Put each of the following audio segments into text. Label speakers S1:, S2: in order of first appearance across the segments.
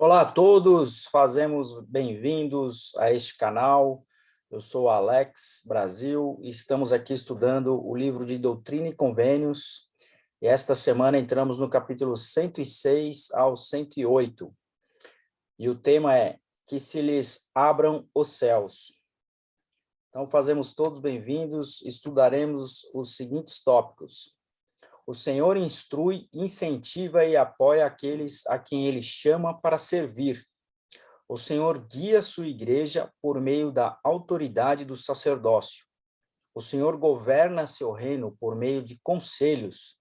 S1: Olá a todos, fazemos bem-vindos a este canal. Eu sou o Alex Brasil e estamos aqui estudando o livro de Doutrina e Convênios. E esta semana entramos no capítulo 106 ao 108. E o tema é que se lhes abram os céus. Então, fazemos todos bem-vindos, estudaremos os seguintes tópicos. O Senhor instrui, incentiva e apoia aqueles a quem ele chama para servir. O Senhor guia sua igreja por meio da autoridade do sacerdócio. O Senhor governa seu reino por meio de conselhos,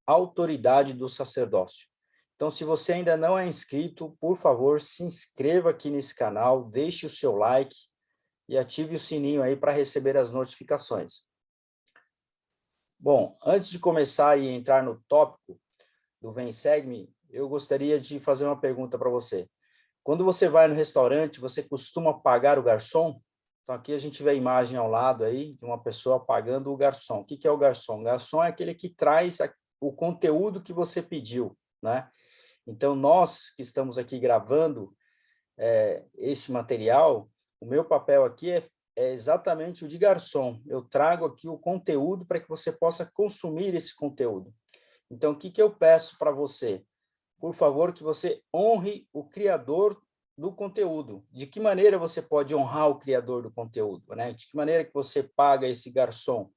S1: autoridade do sacerdócio. Então, se você ainda não é inscrito, por favor, se inscreva aqui nesse canal, deixe o seu like e ative o sininho aí para receber as notificações. Bom, antes de começar e entrar no tópico do Vem Segue-me, eu gostaria de fazer uma pergunta para você. Quando você vai no restaurante, você costuma pagar o garçom? Então, aqui a gente vê a imagem ao lado aí de uma pessoa pagando o garçom. O que é o garçom? O garçom é aquele que traz o conteúdo que você pediu, né? Então, nós que estamos aqui gravando esse material, o meu papel aqui é exatamente o de garçom. Eu trago aqui o conteúdo para que você possa consumir esse conteúdo. Então, o que eu peço para você? Por favor, que você honre o criador do conteúdo. De que maneira você pode honrar o criador do conteúdo, né? De que maneira que você paga esse garçom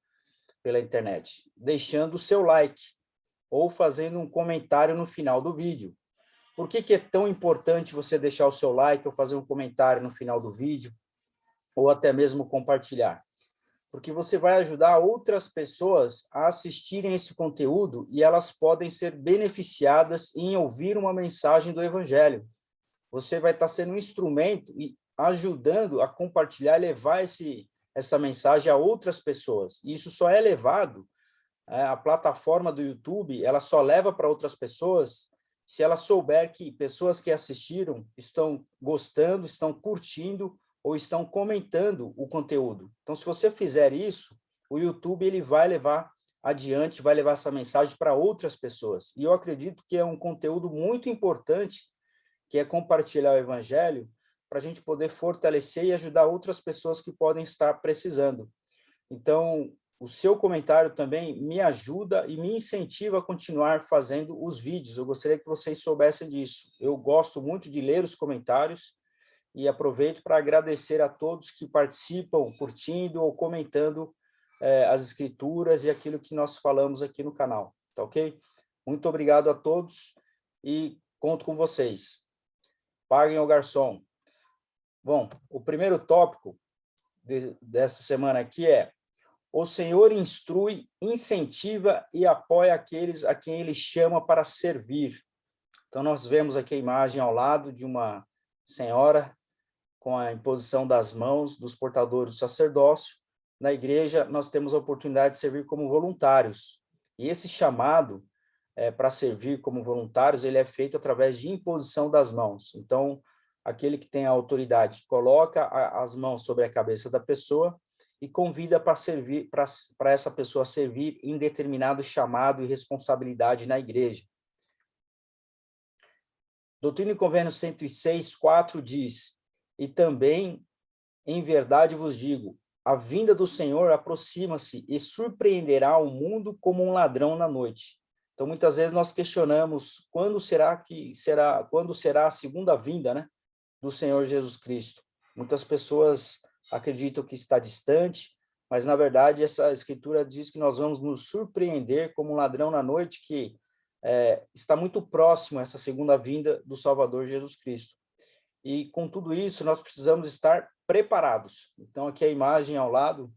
S1: pela internet? Deixando o seu like ou fazendo um comentário no final do vídeo. Por que é tão importante você deixar o seu like ou fazer um comentário no final do vídeo ou até mesmo compartilhar? Porque você vai ajudar outras pessoas a assistirem esse conteúdo e elas podem ser beneficiadas em ouvir uma mensagem do Evangelho. Você vai estar sendo um instrumento e ajudando a compartilhar, levar essa mensagem a outras pessoas. E isso só é levado, a plataforma do YouTube, ela só leva para outras pessoas se ela souber que pessoas que assistiram estão gostando, estão curtindo ou estão comentando o conteúdo. Então, se você fizer isso, o YouTube ele vai levar adiante, vai levar essa mensagem para outras pessoas. E eu acredito que é um conteúdo muito importante, que é compartilhar o Evangelho, para a gente poder fortalecer e ajudar outras pessoas que podem estar precisando. Então, o seu comentário também me ajuda e me incentiva a continuar fazendo os vídeos. Eu gostaria que vocês soubessem disso. Eu gosto muito de ler os comentários e aproveito para agradecer a todos que participam, curtindo ou comentando as escrituras e aquilo que nós falamos aqui no canal, tá ok? Muito obrigado a todos e conto com vocês. Paguem o garçom. Bom, o primeiro tópico dessa semana aqui é: o Senhor instrui, incentiva e apoia aqueles a quem ele chama para servir. Então, nós vemos aqui a imagem ao lado de uma senhora com a imposição das mãos dos portadores do sacerdócio. Na igreja, nós temos a oportunidade de servir como voluntários. E esse chamado para servir como voluntários, ele é feito através de imposição das mãos. Então, aquele que tem a autoridade coloca as mãos sobre a cabeça da pessoa e convida para servir, para essa pessoa servir em determinado chamado e responsabilidade na igreja. Doutrina e Convênios 106:4 diz: e também, em verdade vos digo, a vinda do Senhor aproxima-se e surpreenderá o mundo como um ladrão na noite. Então, muitas vezes nós questionamos quando será a segunda vinda, né, do Senhor Jesus Cristo. Muitas pessoas acreditam que está distante, mas na verdade essa escritura diz que nós vamos nos surpreender como um ladrão na noite, que está muito próximo essa segunda vinda do Salvador Jesus Cristo. E com tudo isso nós precisamos estar preparados. Então aqui a imagem ao lado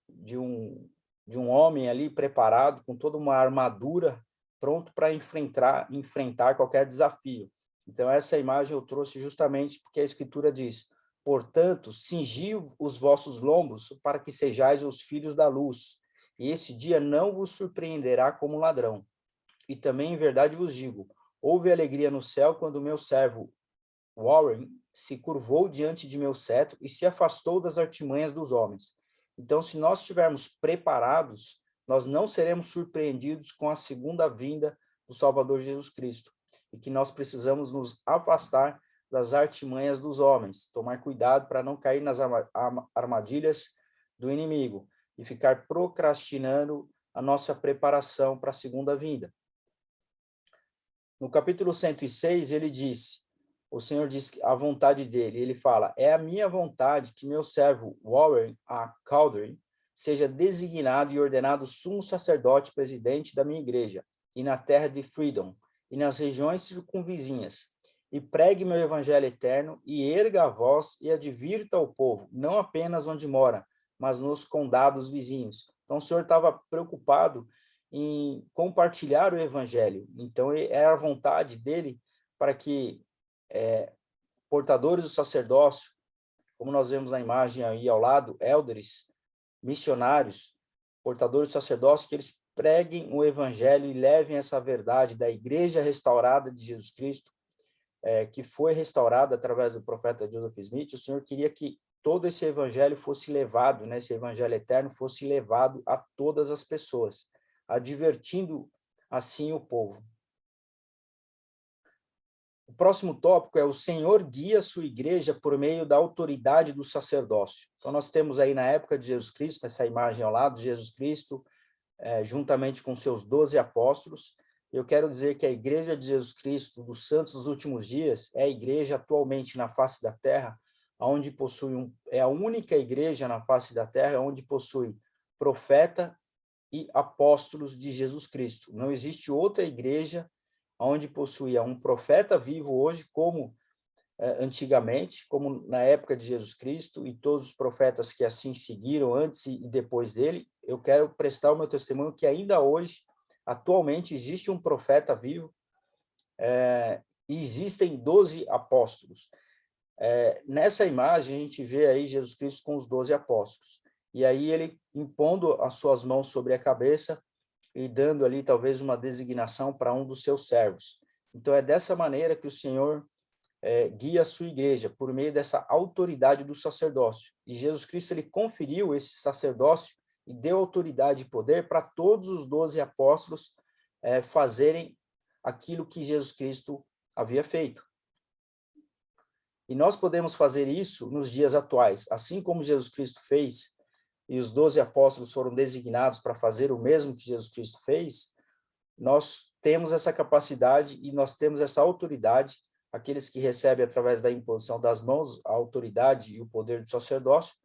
S1: de um homem ali preparado com toda uma armadura, pronto para enfrentar qualquer desafio. Então essa imagem eu trouxe justamente porque a escritura diz: portanto, cingi os vossos lombos para que sejais os filhos da luz, e esse dia não vos surpreenderá como ladrão. E também em verdade vos digo, houve alegria no céu quando o meu servo Warren se curvou diante de meu cetro e se afastou das artimanhas dos homens. Então, se nós estivermos preparados, nós não seremos surpreendidos com a segunda vinda do Salvador Jesus Cristo. e que nós precisamos nos afastar das artimanhas dos homens, tomar cuidado para não cair nas armadilhas do inimigo e ficar procrastinando a nossa preparação para a segunda vinda. No capítulo 106, ele disse, o Senhor diz a vontade dele, ele fala, é a minha vontade que meu servo Warren A. Caldry seja designado e ordenado sumo sacerdote presidente da minha igreja, e na terra de Freedom, e nas regiões circunvizinhas, e pregue meu evangelho eterno, e erga a voz e advirta ao povo, não apenas onde mora, mas nos condados vizinhos. Então o Senhor estava preocupado em compartilhar o evangelho. Então era a vontade dele para que portadores do sacerdócio, como nós vemos na imagem aí ao lado, élderes, missionários, portadores do sacerdócio, que eles preguem o evangelho e levem essa verdade da igreja restaurada de Jesus Cristo, que foi restaurada através do profeta Joseph Smith. O Senhor queria que todo esse evangelho fosse levado, né, esse evangelho eterno fosse levado a todas as pessoas, advertindo assim o povo. O próximo tópico é o Senhor guia sua igreja por meio da autoridade do sacerdócio. Então nós temos aí na época de Jesus Cristo, essa imagem ao lado de Jesus Cristo, juntamente com seus 12 apóstolos. Eu quero dizer que a igreja de Jesus Cristo, dos santos dos últimos dias, é a igreja atualmente na face da terra, onde possui é a única igreja na face da terra onde possui profeta e apóstolos de Jesus Cristo. Não existe outra igreja onde possuía um profeta vivo hoje, como antigamente, como na época de Jesus Cristo, e todos os profetas que assim seguiram antes e depois dele. Eu quero prestar o meu testemunho que ainda hoje, atualmente, existe um profeta vivo, e existem 12 apóstolos. Nessa imagem, a gente vê aí Jesus Cristo com os 12 apóstolos. E aí ele impondo as suas mãos sobre a cabeça e dando ali talvez uma designação para um dos seus servos. Então é dessa maneira que o Senhor guia a sua igreja, por meio dessa autoridade do sacerdócio. E Jesus Cristo ele conferiu esse sacerdócio e deu autoridade e poder para todos os 12 apóstolos fazerem aquilo que Jesus Cristo havia feito. E nós podemos fazer isso nos dias atuais, assim como Jesus Cristo fez, e os 12 apóstolos foram designados para fazer o mesmo que Jesus Cristo fez. Nós temos essa capacidade e nós temos essa autoridade, aqueles que recebem através da imposição das mãos a autoridade e o poder do sacerdócio,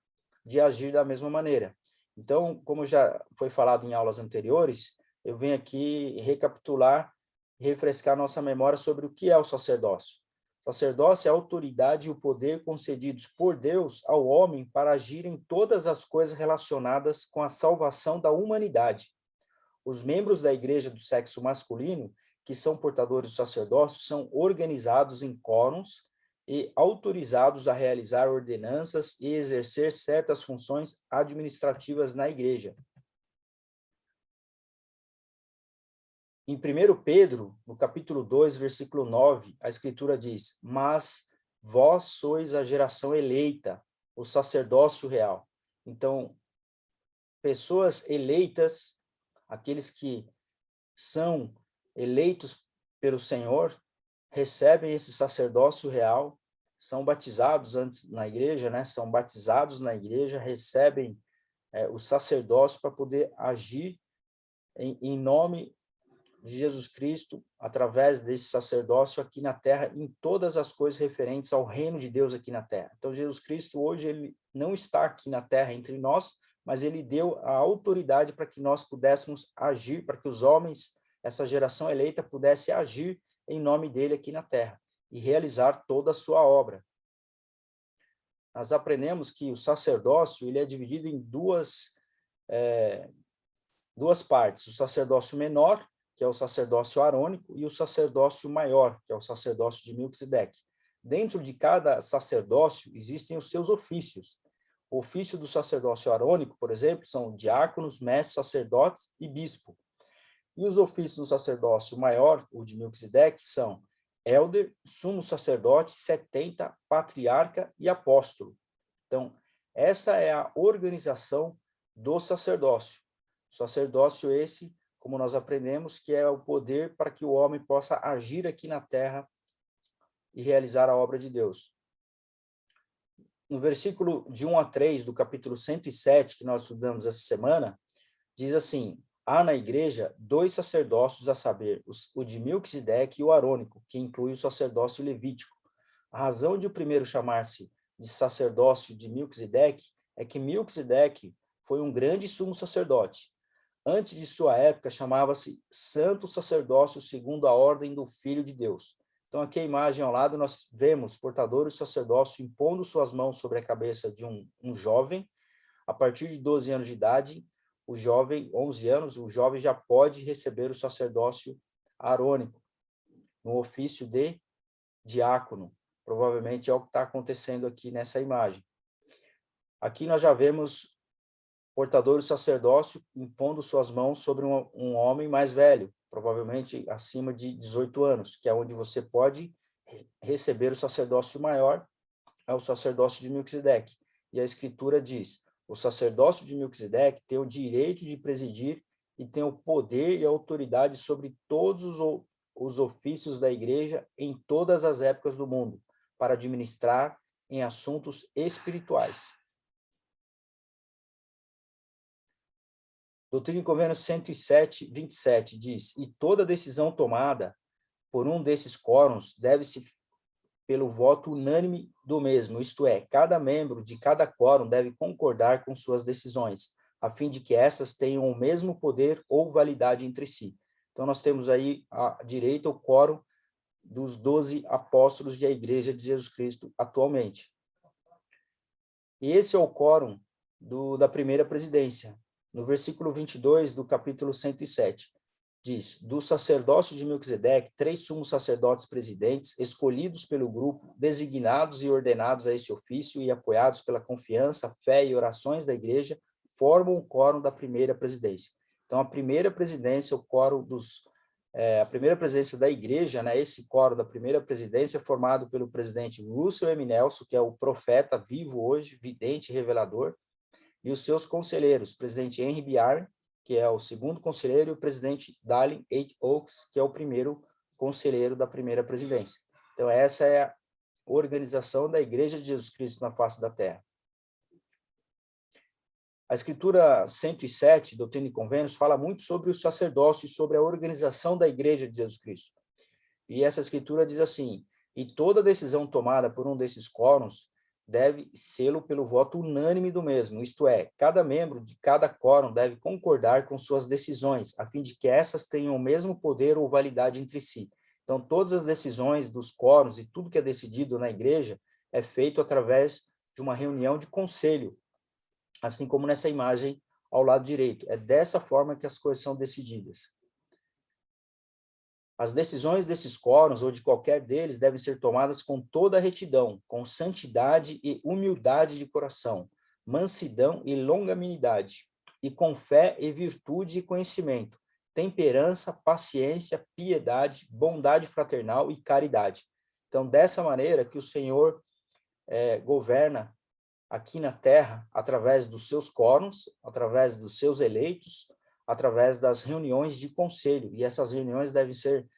S1: de agir da mesma maneira. Então, como já foi falado em aulas anteriores, eu venho aqui recapitular e refrescar nossa memória sobre o que é o sacerdócio. Sacerdócio é a autoridade e o poder concedidos por Deus ao homem para agir em todas as coisas relacionadas com a salvação da humanidade. Os membros da igreja do sexo masculino, que são portadores do sacerdócio, são organizados em quórums e autorizados a realizar ordenanças e exercer certas funções administrativas na igreja. Em 1 Pedro, no capítulo 2, versículo 9, a Escritura diz, mas vós sois a geração eleita, o sacerdócio real. Então, pessoas eleitas, aqueles que são eleitos pelo Senhor, recebem esse sacerdócio real, são batizados antes na igreja, né? São batizados na igreja, recebem o sacerdócio para poder agir em nome de Jesus Cristo, através desse sacerdócio aqui na terra, em todas as coisas referentes ao reino de Deus aqui na terra. Então, Jesus Cristo hoje, ele não está aqui na terra entre nós, mas ele deu a autoridade para que nós pudéssemos agir, para que os homens, essa geração eleita, pudesse agir em nome dele aqui na terra e realizar toda a sua obra. Nós aprendemos que o sacerdócio ele é dividido em duas partes, o sacerdócio menor, que é o sacerdócio arônico, e o sacerdócio maior, que é o sacerdócio de Melquisedeque. Dentro de cada sacerdócio existem os seus ofícios. O ofício do sacerdócio arônico, por exemplo, são diáconos, mestres, sacerdotes e bispo. E os ofícios do sacerdócio maior, o de Melquisedeque, são élder, sumo sacerdote, 70, patriarca e apóstolo. Então, essa é a organização do sacerdócio. O sacerdócio esse como nós aprendemos, que é o poder para que o homem possa agir aqui na terra e realizar a obra de Deus. No versículo de 1 a 3 do capítulo 107, que nós estudamos essa semana, diz assim: há na igreja 2 sacerdócios, a saber, o de Melquisedeque e o arônico, que inclui o sacerdócio levítico. A razão de o primeiro chamar-se de sacerdócio de Melquisedeque é que Melquisedeque foi um grande sumo sacerdote. Antes de sua época, chamava-se santo sacerdócio segundo a ordem do Filho de Deus. Então, aqui a imagem ao lado, nós vemos portadores do sacerdócio impondo suas mãos sobre a cabeça de um jovem. A partir de 12 anos de idade, o jovem, 11 anos, o jovem já pode receber o sacerdócio arônico, no ofício de diácono. Provavelmente é o que está acontecendo aqui nessa imagem. Aqui nós já vemos portador do sacerdócio impondo suas mãos sobre um homem mais velho, provavelmente acima de 18 anos, que é onde você pode receber o sacerdócio maior, é o sacerdócio de Melquisedeque. E a Escritura diz: o sacerdócio de Melquisedeque tem o direito de presidir e tem o poder e a autoridade sobre todos os ofícios da igreja em todas as épocas do mundo, para administrar em assuntos espirituais. Doutrina e Convênio 107, 27 diz: e toda decisão tomada por um desses quórums deve-se pelo voto unânime do mesmo, isto é, cada membro de cada quórum deve concordar com suas decisões, a fim de que essas tenham o mesmo poder ou validade entre si. Então, nós temos aí a direito ao quórum dos 12 apóstolos da Igreja de Jesus Cristo atualmente. E esse é o quórum da primeira presidência. No versículo 22 do capítulo 107, diz: do sacerdócio de Melquisedeque, 3 sumos sacerdotes presidentes, escolhidos pelo grupo, designados e ordenados a esse ofício e apoiados pela confiança, fé e orações da igreja, formam o quórum da primeira presidência. Então, a primeira presidência, o quórum a primeira presidência da igreja, né, esse quórum da primeira presidência é formado pelo presidente Russell M. Nelson, que é o profeta vivo hoje, vidente e revelador, e os seus conselheiros, presidente Henry B. Eyre, que é o segundo conselheiro, e o presidente Dallin H. Oaks, que é o primeiro conselheiro da primeira presidência. Então, essa é a organização da Igreja de Jesus Cristo na face da Terra. A Escritura 107, Doutrina e Convênios, fala muito sobre o sacerdócio e sobre a organização da Igreja de Jesus Cristo. E essa Escritura diz assim: e toda decisão tomada por um desses quórums deve sê-lo pelo voto unânime do mesmo, isto é, cada membro de cada quórum deve concordar com suas decisões, a fim de que essas tenham o mesmo poder ou validade entre si. Então, todas as decisões dos quórums e tudo que é decidido na igreja é feito através de uma reunião de conselho, assim como nessa imagem ao lado direito. É dessa forma que as coisas são decididas. As decisões desses quórums, ou de qualquer deles, devem ser tomadas com toda a retidão, com santidade e humildade de coração, mansidão e longanimidade, e com fé e virtude e conhecimento, temperança, paciência, piedade, bondade fraternal e caridade. Então, dessa maneira que o Senhor governa aqui na terra, através dos seus quórums, através dos seus eleitos, através das reuniões de conselho, e essas reuniões devem ser,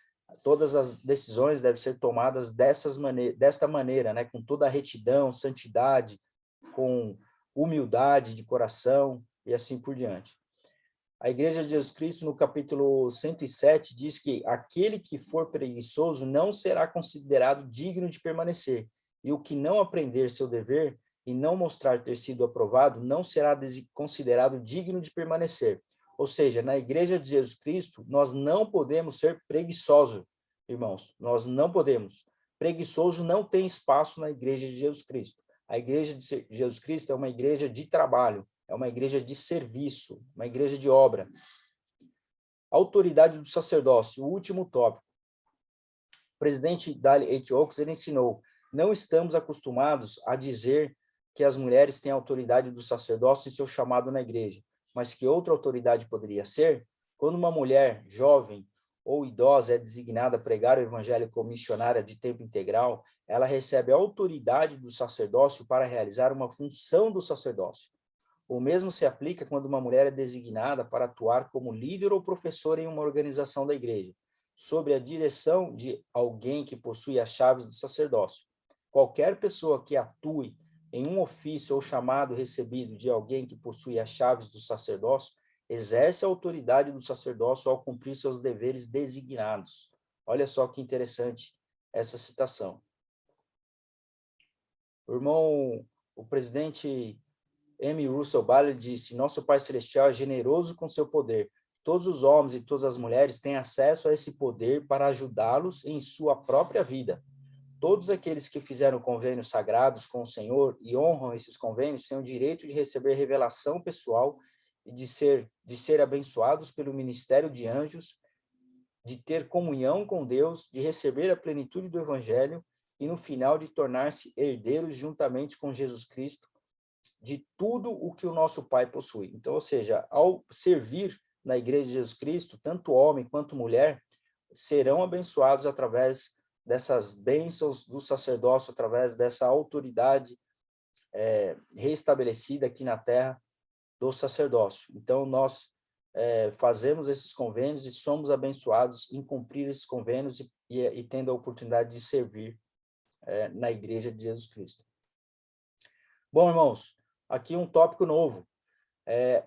S1: todas as decisões devem ser tomadas desta maneira, né, com toda a retidão, santidade, com humildade de coração, e assim por diante. A Igreja de Jesus Cristo, no capítulo 107, diz que aquele que for preguiçoso não será considerado digno de permanecer, e o que não aprender seu dever e não mostrar ter sido aprovado não será considerado digno de permanecer. Ou seja, na Igreja de Jesus Cristo, nós não podemos ser preguiçosos, irmãos. Nós não podemos. Preguiçoso não tem espaço na Igreja de Jesus Cristo. A Igreja de Jesus Cristo é uma igreja de trabalho, é uma igreja de serviço, uma igreja de obra. Autoridade do sacerdócio, o último tópico. O presidente Dallin H. Oaks, ele ensinou: não estamos acostumados a dizer que as mulheres têm autoridade do sacerdócio em seu chamado na igreja, mas que outra autoridade poderia ser quando uma mulher jovem ou idosa é designada a pregar o evangelho como missionária de tempo integral, ela recebe a autoridade do sacerdócio para realizar uma função do sacerdócio. O mesmo se aplica quando uma mulher é designada para atuar como líder ou professor em uma organização da igreja, sob a direção de alguém que possui as chaves do sacerdócio. Qualquer pessoa que atue em um ofício ou chamado recebido de alguém que possui as chaves do sacerdócio, exerce a autoridade do sacerdócio ao cumprir seus deveres designados. Olha só que interessante essa citação. O presidente M. Russell Ballard disse: nosso Pai Celestial é generoso com seu poder. Todos os homens e todas as mulheres têm acesso a esse poder para ajudá-los em sua própria vida. Todos aqueles que fizeram convênios sagrados com o Senhor e honram esses convênios têm o direito de receber revelação pessoal e de ser abençoados pelo ministério de anjos, de ter comunhão com Deus, de receber a plenitude do Evangelho e, no final, de tornar-se herdeiros juntamente com Jesus Cristo de tudo o que o nosso Pai possui. Então, ou seja, ao servir na Igreja de Jesus Cristo, tanto homem quanto mulher serão abençoados através dessas bênçãos do sacerdócio, através dessa autoridade reestabelecida aqui na terra do sacerdócio. Então, nós fazemos esses convênios e somos abençoados em cumprir esses convênios e tendo a oportunidade de servir na Igreja de Jesus Cristo. Bom, irmãos, aqui um tópico novo.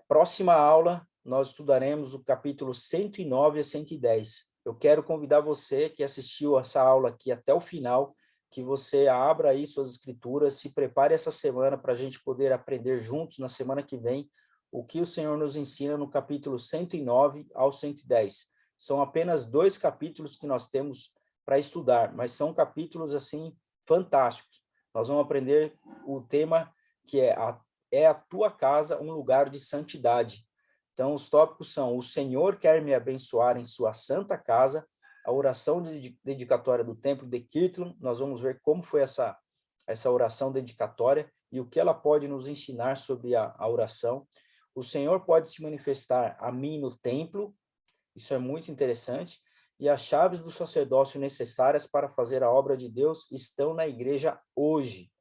S1: Próxima aula, nós estudaremos o capítulo 109 a 110. Eu quero convidar você que assistiu essa aula aqui até o final, que você abra aí suas escrituras, se prepare essa semana para a gente poder aprender juntos na semana que vem o que o Senhor nos ensina no capítulo 109 ao 110. São apenas 2 capítulos que nós temos para estudar, mas são capítulos, assim, fantásticos. Nós vamos aprender o tema que é a tua casa um lugar de santidade. Então, os tópicos são: o Senhor quer me abençoar em sua santa casa, a oração dedicatória do templo de Kirtland. Nós vamos ver como foi essa oração dedicatória e o que ela pode nos ensinar sobre a oração. O Senhor pode se manifestar a mim no templo, isso é muito interessante, e as chaves do sacerdócio necessárias para fazer a obra de Deus estão na igreja hoje.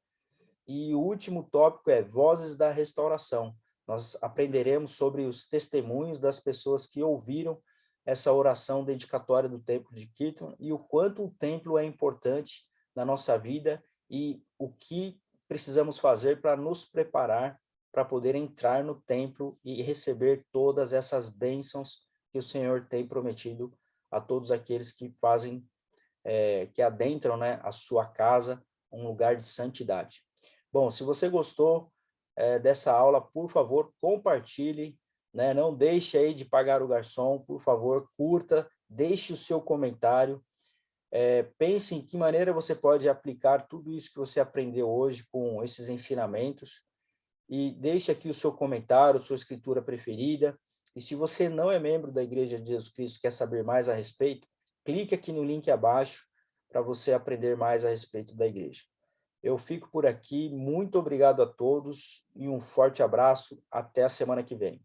S1: E o último tópico é vozes da restauração. Nós aprenderemos sobre os testemunhos das pessoas que ouviram essa oração dedicatória do templo de Kirtland e o quanto o templo é importante na nossa vida e o que precisamos fazer para nos preparar para poder entrar no templo e receber todas essas bênçãos que o Senhor tem prometido a todos aqueles que fazem, que adentram, né, a sua casa, um lugar de santidade. Bom, se você gostou dessa aula, por favor, compartilhe, né? Não deixe aí de pagar o garçom, por favor, curta, deixe o seu comentário, pense em que maneira você pode aplicar tudo isso que você aprendeu hoje com esses ensinamentos, e deixe aqui o seu comentário, sua escritura preferida, e se você não é membro da Igreja de Jesus Cristo, quer saber mais a respeito, clique aqui no link abaixo para você aprender mais a respeito da igreja. Eu fico por aqui, muito obrigado a todos e um forte abraço, até a semana que vem.